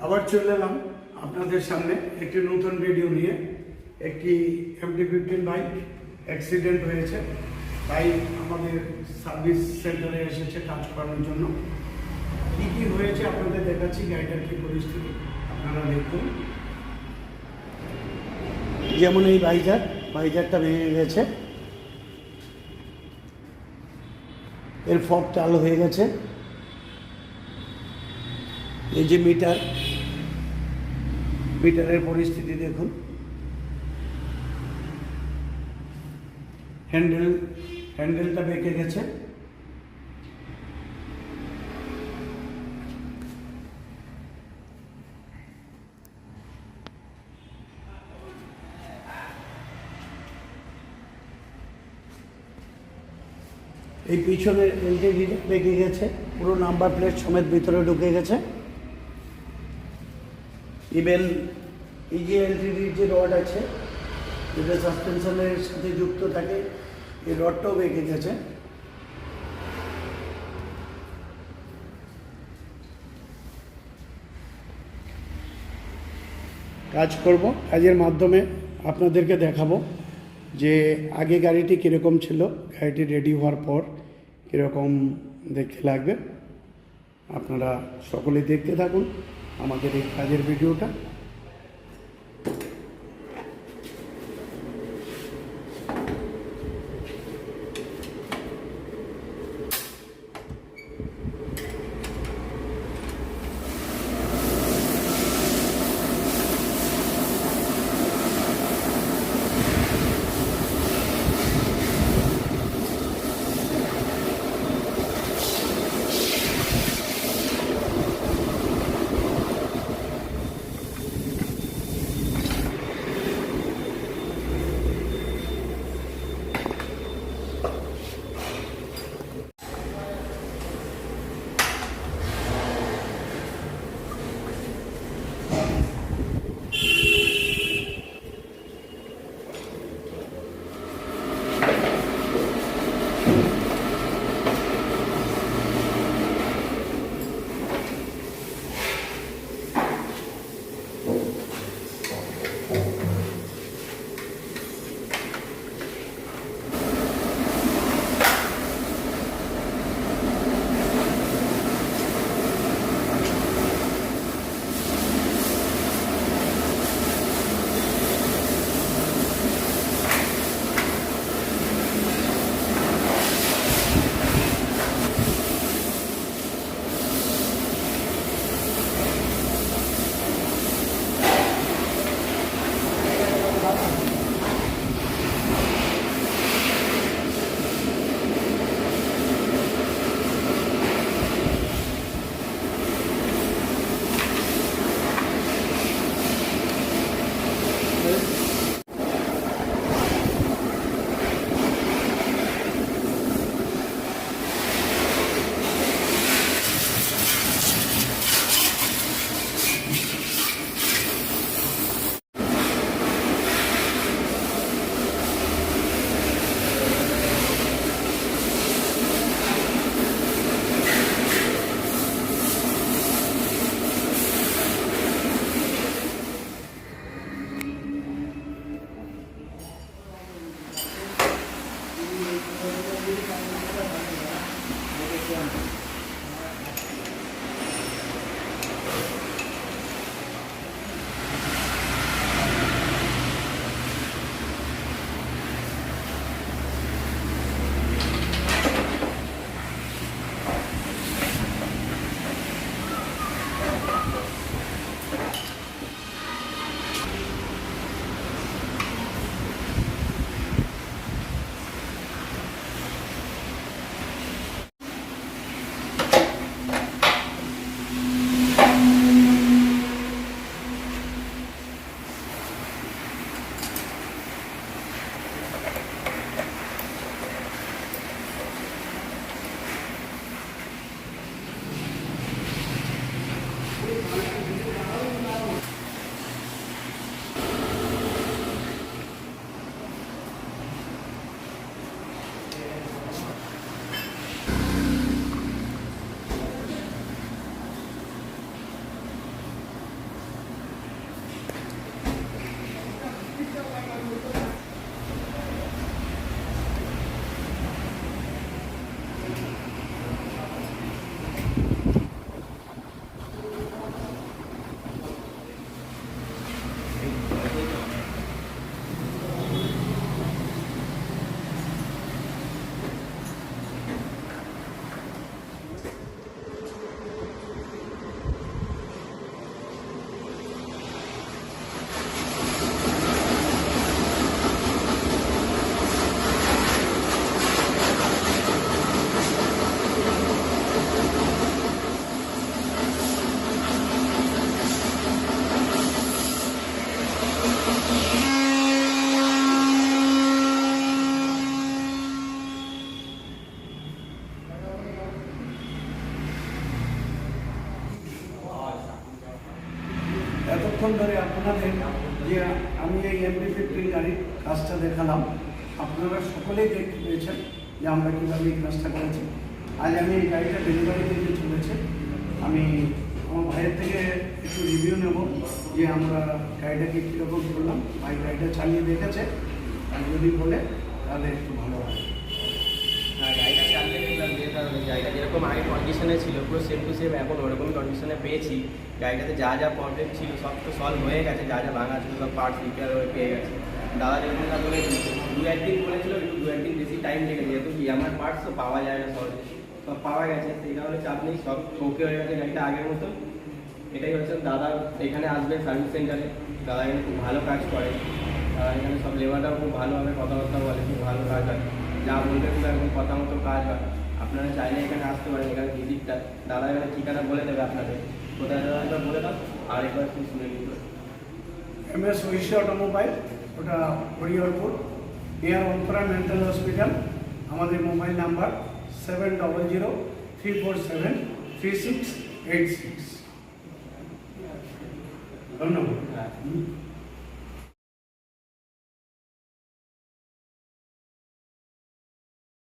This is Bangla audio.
আবার চলে এলাম আপনাদের সামনে একটি নতুন ভিডিও নিয়ে। একটি MT-15 বাইক অ্যাক্সিডেন্ট হয়েছে, তাই আমাদের সার্ভিস সেন্টারে এসেছে কাজ করানোর জন্য। কী কী হয়েছে আপনাদের দেখাচ্ছি, গাড়িটার কী পরিস্থিতি আপনারা দেখুন। যেমন এই ভাইজারটা ভেঙে গেছে, এর ফগ চালু হয়ে গেছে। এই যে মিটারের পরিস্থিতি দেখুন। হ্যান্ডেলটা বেঁকে গেছে। এই পিছনের এলটিডিটা বেঁকে গেছে, পুরো নাম্বার প্লেট সমেত ভিতরে ঢুকে গেছে। ইভেন এই যে এলটিডির যে রড আছে, যেটা সাসপেনশনের সাথে যুক্ত থাকে, এই রডটাও বেঁকে গেছে। কাজের মাধ্যমে আপনাদেরকে দেখাবো যে আগে গাড়িটি কীরকম ছিল, গাড়িটি রেডি হওয়ার পর কীরকম দেখতে লাগবে। আপনারা সকলে দেখতে থাকুন আমাদের এই কাজের ভিডিওটা। এতক্ষণ ধরে আপনাদের যে আমি এই MT-15 গাড়ির কাজটা দেখালাম, আপনারা সকলেই দেখতে পেয়েছেন যে আমরা কীভাবে এই কাজটা করেছি। আজ আমি এই গাড়িটা ডেলিভারি দিতে চলেছে। আমি আমার ভাইয়ের থেকে একটু রিভিউ নেব যে আমরা গাড়িটাকে কীরকম করলাম। ভাই গাড়িটা চালিয়ে দেখেছে, আর যদি বলে তাহলে একটু ভালো হয়। হ্যাঁ, গাড়িটা চালিয়ে দেখলাম যে গাড়িটা যেরকম আগে কন্ডিশনে ছিল পুরো সেম টু সেম এখন ওরকম কন্ডিশনে পেয়েছি। গাড়িটাতে যা যা প্রবলেম ছিল সব তো সলভ হয়ে গেছে, যা যা ভাঙা ছিল সব পার্টস রিপেয়ার হয়ে পেয়ে গেছে। দাদা যেরকম বলেছিল 2-1 দিন বলেছিল, একটু 2-1 দিন বেশি টাইম লেগে, যেহেতু কি আমার পার্টস তো পাওয়া যায় না সহজে, সব পাওয়া গেছে, সেই কারণে চাপ নেই, সব ওকে হয়ে গেছে গাড়িটা আগের মতো। এটাই হচ্ছে দাদা এখানে আসবে সার্ভিস সেন্টারে, দাদা এখানে খুব ভালো কাজ করে, দাদা এখানে সব লেবারটাও খুব ভালোভাবে কথাবার্তা বলে, খুব ভালো কাজ হয়, যা বলবে খুব একদম কথা মতো কাজ হয়। আপনারা চাইলে এখানে আসতে পারেন, এখানে ভিজিটটা দাদা এখানে ঠিকানা বলে দেবে আপনাদের, কোথায় দাদা একবার বলে দাও আর একবার একটু শুনে নিতে। MS ঐশী অটোমোবাইল, ওটা Hariharpur, near Antara mental hospital. আমাদের মোবাইল নাম্বার 7003473686। ধন্যবাদ। হ্যাঁ।